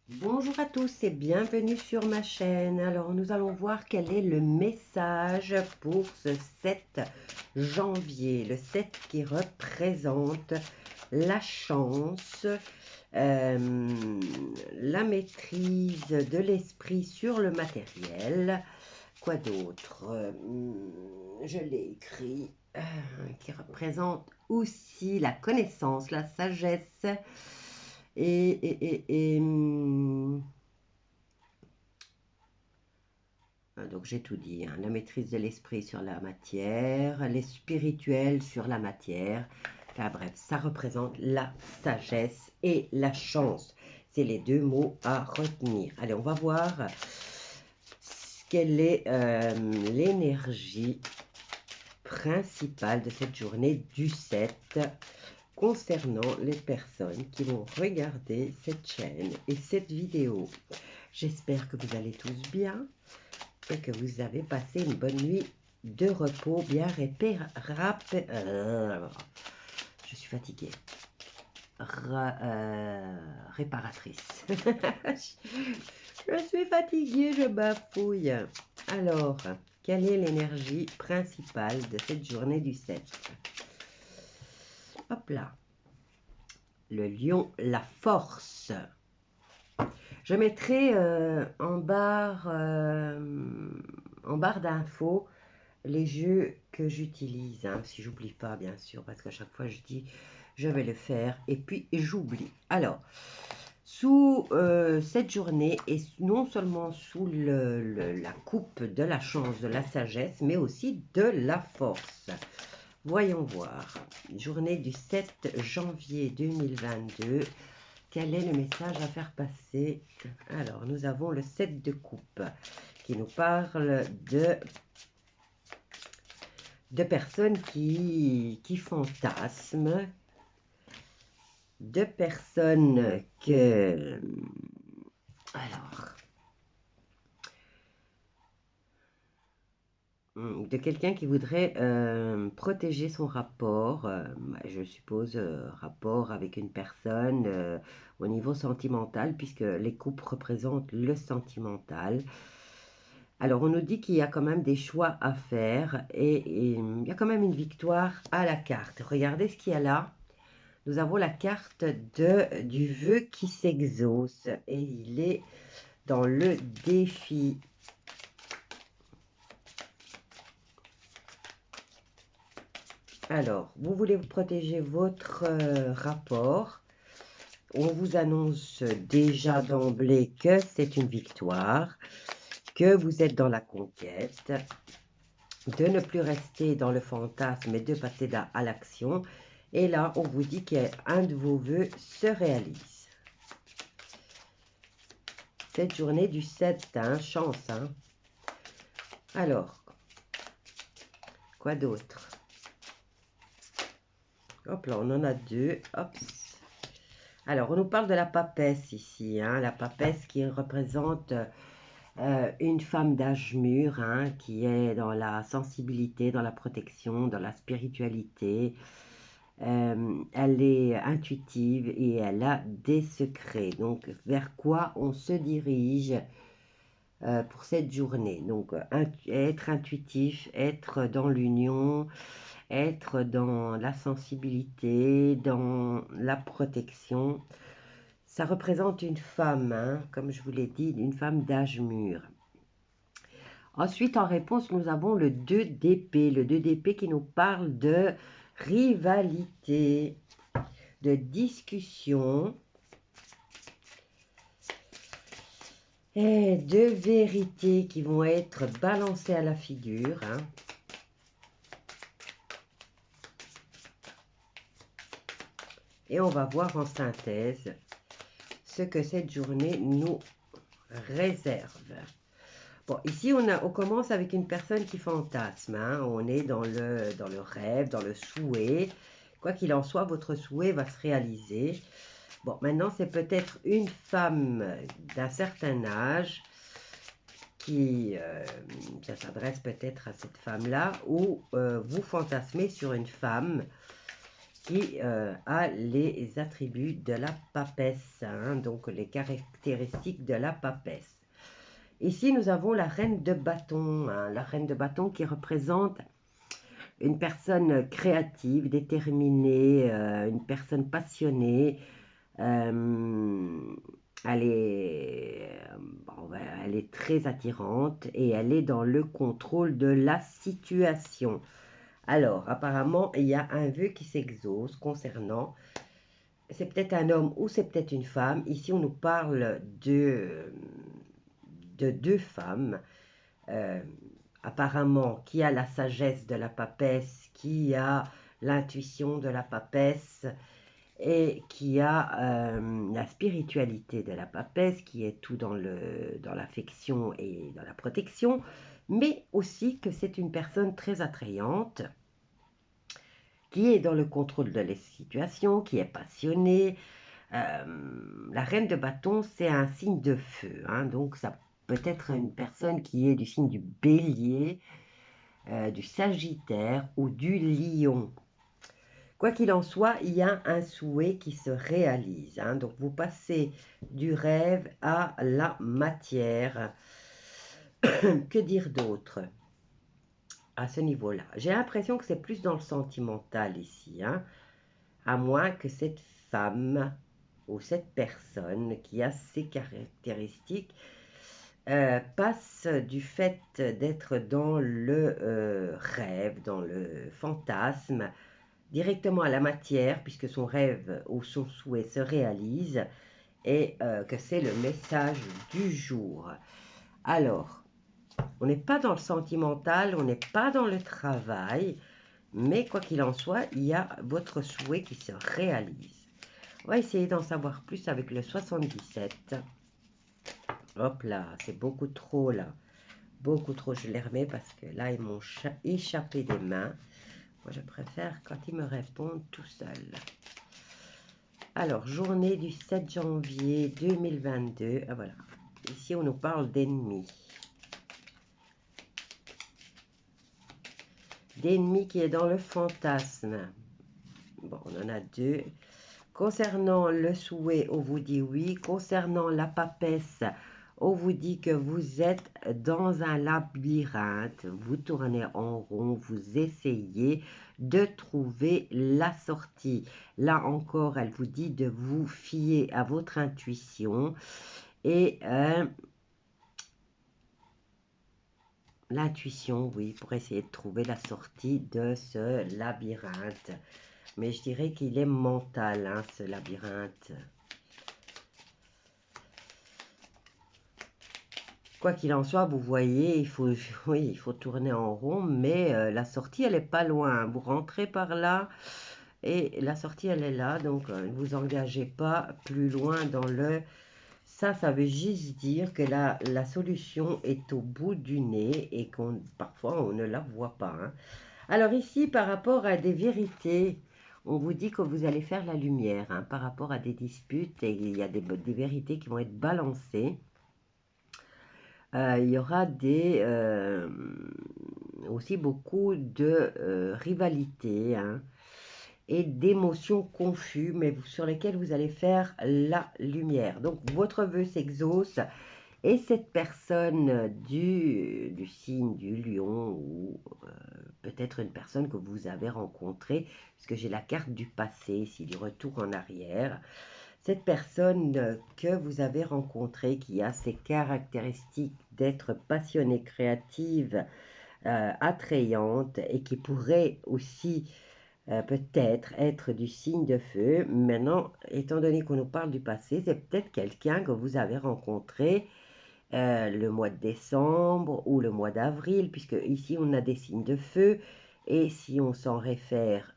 Bonjour à tous et bienvenue sur ma chaîne. Alors nous allons voir quel est le message pour ce 7 janvier. Le 7 qui représente la chance, la maîtrise de l'esprit sur le matériel. Quoi d'autre? Je l'ai écrit. Qui représente aussi la connaissance, la sagesse donc j'ai tout dit, hein. La maîtrise de l'esprit sur la matière, les spirituels sur la matière. Enfin bref, ça représente la sagesse et la chance. C'est les deux mots à retenir. Allez, on va voir quelle est l'énergie principale de cette journée du 7 concernant les personnes qui vont regarder cette chaîne et cette vidéo. J'espère que vous allez tous bien et que vous avez passé une bonne nuit de repos bien je suis fatiguée. Réparatrice. Je suis fatiguée, je bafouille. Alors, quelle est l'énergie principale de cette journée du 7? Hop là. Le lion, la force. Je mettrai en barre d'infos les jeux que j'utilise, hein, si j'oublie pas bien sûr, parce qu'à chaque fois je dis je vais le faire et puis j'oublie. Alors, sous cette journée, et non seulement sous la coupe de la chance, de la sagesse, mais aussi de la force. Voyons voir. Journée du 7 janvier 2022. Quel est le message à faire passer? Alors, nous avons le 7 de coupe qui nous parle de personnes qui fantasment, de personnes que... Alors, de quelqu'un qui voudrait protéger son rapport, je suppose rapport avec une personne au niveau sentimental, puisque les couples représentent le sentimental. Alors, on nous dit qu'il y a quand même des choix à faire et il y a quand même une victoire à la carte. Regardez ce qu'il y a là. Nous avons la carte du vœu qui s'exauce et il est dans le défi. Alors, vous voulez vous protéger votre rapport. On vous annonce déjà d'emblée que c'est une victoire, que vous êtes dans la conquête, de ne plus rester dans le fantasme et de passer à l'action. Et là, on vous dit qu'un de vos vœux se réalise. Cette journée du 7, hein, chance. Hein. Alors, quoi d'autre? Hop là, on en a deux. Hop. Alors, on nous parle de la papesse ici. Hein, la papesse qui représente une femme d'âge mûr, hein, qui est dans la sensibilité, dans la protection, dans la spiritualité. Elle est intuitive et elle a des secrets. Donc, vers quoi on se dirige pour cette journée? Donc, être intuitif, être dans l'union, être dans la sensibilité, dans la protection. Ça représente une femme, hein, comme je vous l'ai dit, une femme d'âge mûr. Ensuite, en réponse, nous avons le 2 d'épée. Le 2 d'épée qui nous parle de rivalité, de discussion et de vérité qui vont être balancées à la figure. Hein. Et on va voir en synthèse ce que cette journée nous réserve. Bon, ici, on commence avec une personne qui fantasme. Hein. On est dans le rêve, dans le souhait. Quoi qu'il en soit, votre souhait va se réaliser. Bon, maintenant, c'est peut-être une femme d'un certain âge qui, ça s'adresse peut-être à cette femme-là, ou vous fantasmez sur une femme qui a les attributs de la papesse, hein, donc les caractéristiques de la papesse. Ici, nous avons la reine de bâton, hein, la reine de bâton qui représente une personne créative, déterminée, une personne passionnée. Elle est, elle est très attirante et elle est dans le contrôle de la situation. Alors, apparemment, il y a un vœu qui s'exauce concernant, c'est peut-être un homme ou c'est peut-être une femme. Ici, on nous parle de deux femmes, euh, apparemment, qui a la sagesse de la papesse, qui a l'intuition de la papesse et qui a la spiritualité de la papesse, qui est tout dans l'affection et dans la protection, mais aussi que c'est une personne très attrayante, qui est dans le contrôle de la situation, qui est passionnée. La reine de bâton, c'est un signe de feu, hein, donc ça peut être une personne qui est du signe du bélier, du sagittaire ou du lion. Quoi qu'il en soit, il y a un souhait qui se réalise, hein, donc vous passez du rêve à la matière. Que dire d'autre à ce niveau-là? J'ai l'impression que c'est plus dans le sentimental ici, hein, à moins que cette femme ou cette personne qui a ces caractéristiques passe du fait d'être dans le rêve, dans le fantasme, directement à la matière, puisque son rêve ou son souhait se réalise, et que c'est le message du jour. Alors, on n'est pas dans le sentimental, on n'est pas dans le travail, mais quoi qu'il en soit, il y a votre souhait qui se réalise. On va essayer d'en savoir plus avec le 77. Hop là, c'est beaucoup trop là. Beaucoup trop, je les remets parce que là, ils m'ont échappé des mains. Moi, je préfère quand ils me répondent tout seuls. Alors, journée du 7 janvier 2022. Ah, voilà. Ici, on nous parle d'ennemis. D'ennemis qui est dans le fantasme. Bon, on en a deux. Concernant le souhait, on vous dit oui. Concernant la papesse, on vous dit que vous êtes dans un labyrinthe. Vous tournez en rond, vous essayez de trouver la sortie. Là encore, elle vous dit de vous fier à votre intuition et l'intuition, oui, pour essayer de trouver la sortie de ce labyrinthe. Mais je dirais qu'il est mental, hein, ce labyrinthe. Quoi qu'il en soit, vous voyez, oui, il faut tourner en rond, mais la sortie, elle n'est pas loin. Vous rentrez par là et la sortie, elle est là. Donc, ne vous engagez pas plus loin dans le... Ça veut juste dire que la solution est au bout du nez et qu'on parfois, on ne la voit pas, hein. Alors ici, par rapport à des vérités, on vous dit que vous allez faire la lumière, hein, par rapport à des disputes, et il y a des vérités qui vont être balancées. Il y aura aussi beaucoup de rivalités, hein, et d'émotions confuses, mais sur lesquelles vous allez faire la lumière. Donc, votre vœu s'exauce. Et cette personne du signe du lion, ou peut-être une personne que vous avez rencontrée, puisque j'ai la carte du passé, ici, du retour en arrière, cette personne que vous avez rencontrée, qui a ces caractéristiques d'être passionnée, créative, attrayante, et qui pourrait aussi peut-être être du signe de feu. Maintenant, étant donné qu'on nous parle du passé, c'est peut-être quelqu'un que vous avez rencontré le mois de décembre ou le mois d'avril, puisque ici on a des signes de feu, et si on s'en réfère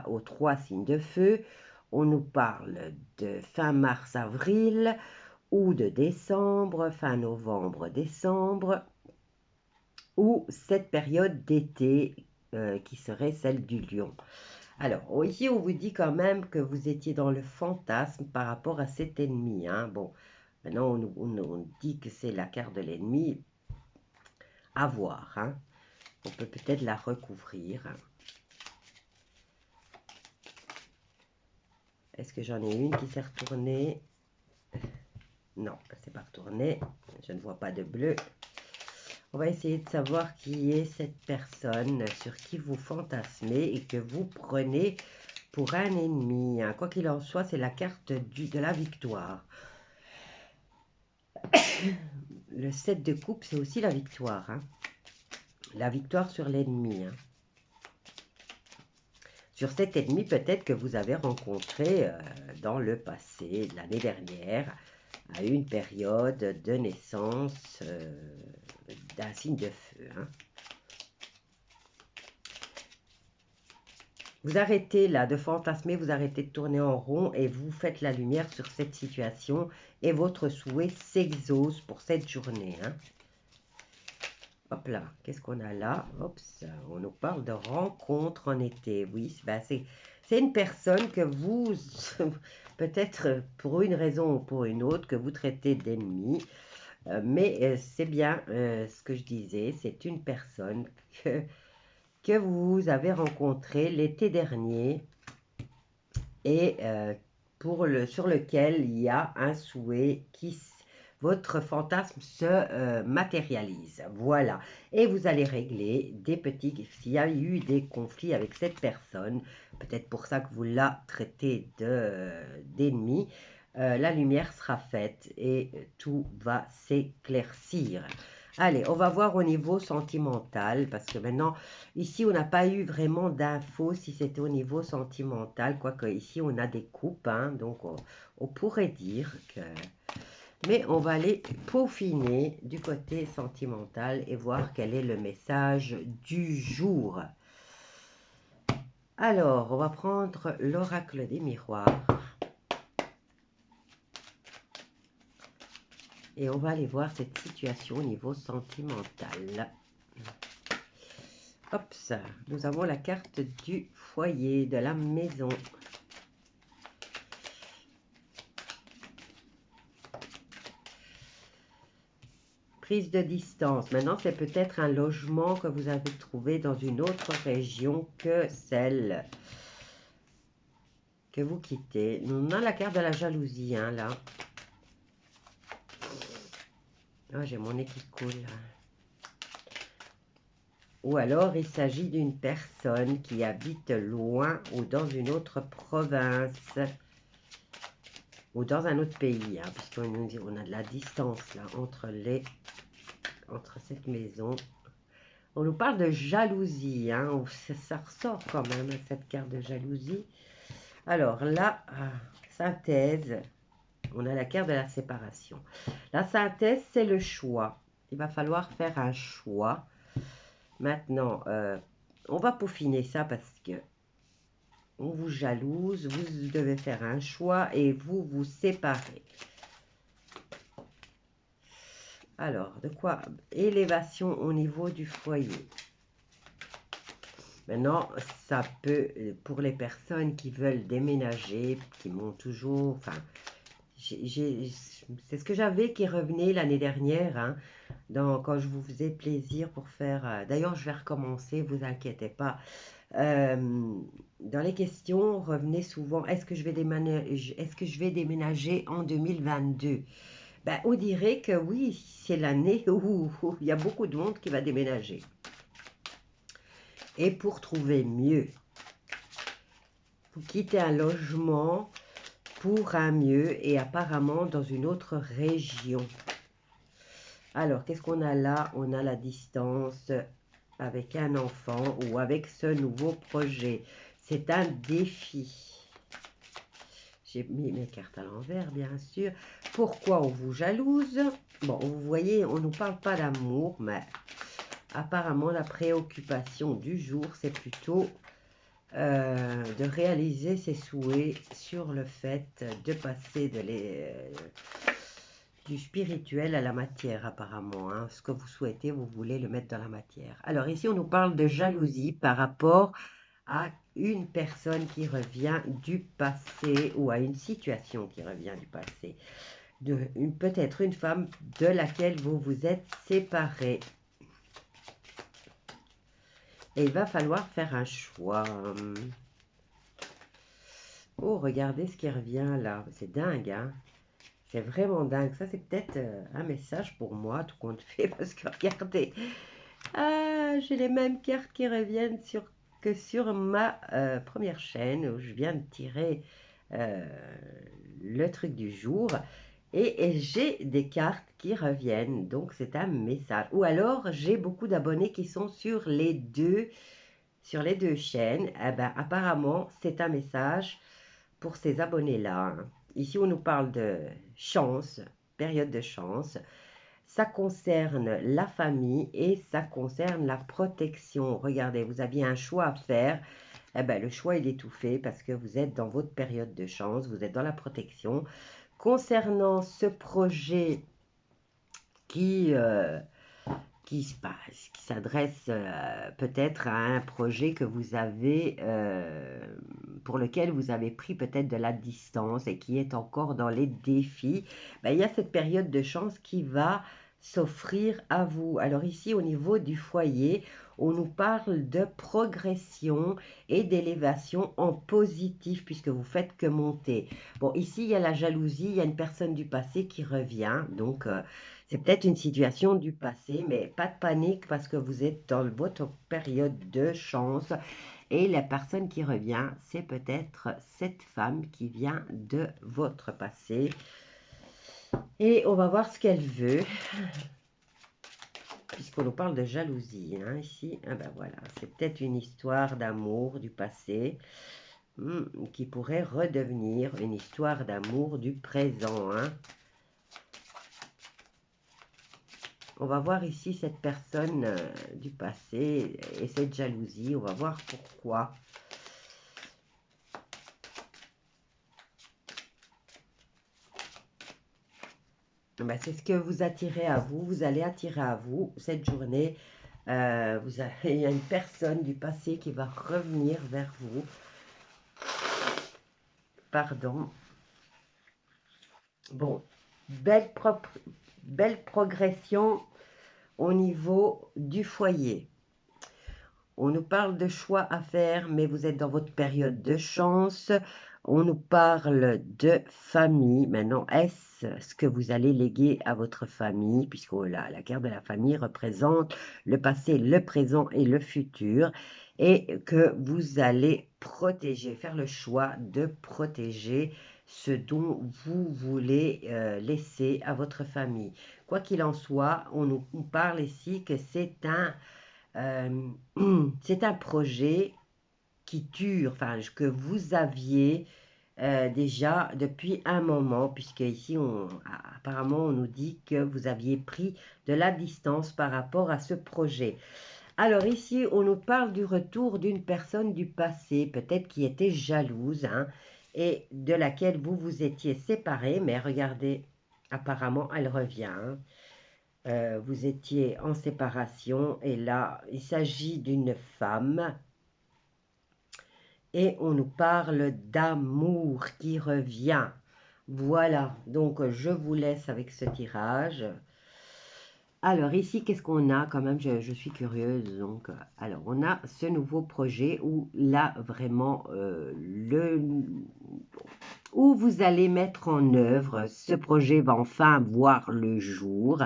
aux trois signes de feu, on nous parle de fin mars-avril ou de décembre, fin novembre-décembre, ou cette période d'été qui serait celle du lion. Alors, ici, on vous dit quand même que vous étiez dans le fantasme par rapport à cet ennemi, hein. Bon, maintenant, on dit que c'est la carte de l'ennemi. À voir, hein. On peut peut-être la recouvrir. Est-ce que j'en ai une qui s'est retournée? Non, elle ne s'est pas retournée. Je ne vois pas de bleu. On va essayer de savoir qui est cette personne sur qui vous fantasmez et que vous prenez pour un ennemi. Quoi qu'il en soit, c'est la carte de la victoire. Le 7 de coupe, c'est aussi la victoire. La victoire sur l'ennemi. Sur cet ennemi, peut-être que vous avez rencontré dans le passé, l'année dernière, à une période de naissance d'un signe de feu. Vous arrêtez là de fantasmer, vous arrêtez de tourner en rond et vous faites la lumière sur cette situation et votre souhait s'exauce pour cette journée. Hop là, qu'est-ce qu'on a là? Hop, on nous parle de rencontre en été. Oui, c'est une personne que vous, peut-être pour une raison ou pour une autre, que vous traitez d'ennemi. Mais c'est bien ce que je disais, c'est une personne que vous avez rencontrée l'été dernier et sur lequel il y a un souhait votre fantasme se matérialise. Voilà. Et vous allez régler s'il y a eu des conflits avec cette personne, peut-être pour ça que vous la traitez d'ennemi, la lumière sera faite et tout va s'éclaircir. Allez, on va voir au niveau sentimental, parce que maintenant, ici, on n'a pas eu vraiment d'infos si c'était au niveau sentimental, quoique ici, on a des coupes, donc on pourrait dire que... Mais on va aller peaufiner du côté sentimental et voir quel est le message du jour. Alors, on va prendre l'oracle des miroirs. Et on va aller voir cette situation au niveau sentimental. Hop, nous avons la carte du foyer, de la maison. Prise de distance. Maintenant, c'est peut-être un logement que vous avez trouvé dans une autre région que celle que vous quittez. On a la carte de la jalousie, là. Oh, j'ai mon nez qui coule. Ou alors, il s'agit d'une personne qui habite loin ou dans une autre province. Ou dans un autre pays, puisqu'on nous dit on a de la distance là entre cette maison. On nous parle de jalousie, ça ressort quand même cette carte de jalousie. Alors la synthèse, on a la carte de la séparation. La synthèse, c'est le choix. Il va falloir faire un choix. Maintenant, on va peaufiner ça parce que on vous jalouse, vous devez faire un choix et vous vous séparez. Alors, de quoi? Élévation au niveau du foyer. Maintenant, ça peut, pour les personnes qui veulent déménager, qui m'ont toujours... Enfin, c'est ce que j'avais qui revenait l'année dernière, quand je vous faisais plaisir pour faire... D'ailleurs, je vais recommencer, vous inquiétez pas. Dans les questions, revenait souvent, est-ce que je vais déménager en 2022? Ben, on dirait que oui, c'est l'année où il y a beaucoup de monde qui va déménager. Et pour trouver mieux, vous quittez un logement pour un mieux et apparemment dans une autre région. Alors, qu'est-ce qu'on a là? On a la distance avec un enfant ou avec ce nouveau projet. C'est un défi. J'ai mis mes cartes à l'envers, bien sûr. Pourquoi on vous jalouse? Bon, vous voyez, on ne nous parle pas d'amour, mais apparemment, la préoccupation du jour, c'est plutôt de réaliser ses souhaits sur le fait de passer du spirituel à la matière, apparemment. Ce que vous souhaitez, vous voulez le mettre dans la matière. Alors, ici, on nous parle de jalousie par rapport à une personne qui revient du passé ou à une situation qui revient du passé. Peut-être une femme de laquelle vous vous êtes séparés. Et il va falloir faire un choix. Oh, regardez ce qui revient là. C'est dingue, hein. C'est vraiment dingue. Ça, c'est peut-être un message pour moi, tout compte fait, parce que regardez. Ah, j'ai les mêmes cartes qui reviennent que sur ma première chaîne où je viens de tirer euh, le truc du jour. Et j'ai des cartes qui reviennent, donc c'est un message. Ou alors j'ai beaucoup d'abonnés qui sont sur les deux chaînes. Eh ben, apparemment, c'est un message pour ces abonnés-là, hein. Ici, on nous parle de chance, période de chance. Ça concerne la famille et ça concerne la protection. Regardez, vous aviez un choix à faire. Eh ben, le choix, il est tout fait parce que vous êtes dans votre période de chance, vous êtes dans la protection. Concernant ce projet qui, euh, qui s'adresse peut-être à un projet que vous avez, pour lequel vous avez pris peut-être de la distance et qui est encore dans les défis, ben, il y a cette période de chance qui va s'offrir à vous. Alors ici, au niveau du foyer, on nous parle de progression et d'élévation en positif puisque vous faites que monter. Bon, ici, il y a la jalousie, il y a une personne du passé qui revient, donc c'est peut-être une situation du passé, mais pas de panique parce que vous êtes dans votre période de chance. Et la personne qui revient, c'est peut-être cette femme qui vient de votre passé. Et on va voir ce qu'elle veut, puisqu'on nous parle de jalousie, hein, ici. Ah ben voilà, c'est peut-être une histoire d'amour du passé qui pourrait redevenir une histoire d'amour du présent, hein. On va voir ici cette personne du passé et cette jalousie. On va voir pourquoi. Ben, c'est ce que vous attirez à vous. Vous allez attirer à vous cette journée. Il y a une personne du passé qui va revenir vers vous. Pardon. Bon, belle progression au niveau du foyer. On nous parle de choix à faire, mais vous êtes dans votre période de chance. On nous parle de famille. Maintenant, est-ce ce que vous allez léguer à votre famille, puisque la carte de la famille représente le passé, le présent et le futur, et que vous allez protéger, faire le choix de protéger ce dont vous voulez laisser à votre famille. Quoi qu'il en soit, on nous parle ici que euh, c'est un projet qui dure, enfin, que vous aviez déjà depuis un moment, puisque ici, apparemment, on nous dit que vous aviez pris de la distance par rapport à ce projet. Alors ici, on nous parle du retour d'une personne du passé, peut-être qui était jalouse, hein, et de laquelle vous vous étiez séparés, mais regardez, apparemment, elle revient, hein. Vous étiez en séparation et là, il s'agit d'une femme et on nous parle d'amour qui revient. Voilà, donc je vous laisse avec ce tirage. Alors ici, qu'est-ce qu'on a quand même, je suis curieuse. Donc, alors, on a ce nouveau projet où là, vraiment, où vous allez mettre en œuvre, ce projet va enfin voir le jour.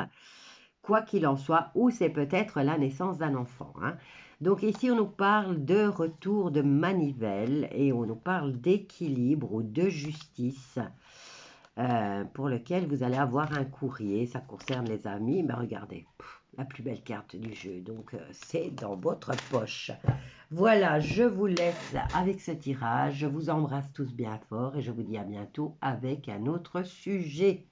Quoi qu'il en soit, ou c'est peut-être la naissance d'un enfant, hein. Donc ici, on nous parle de retour de manivelle et on nous parle d'équilibre ou de justice pour lequel vous allez avoir un courrier. Ça concerne les amis, mais regardez, la plus belle carte du jeu. Donc c'est dans votre poche. Voilà, je vous laisse avec ce tirage. Je vous embrasse tous bien fort et je vous dis à bientôt avec un autre sujet.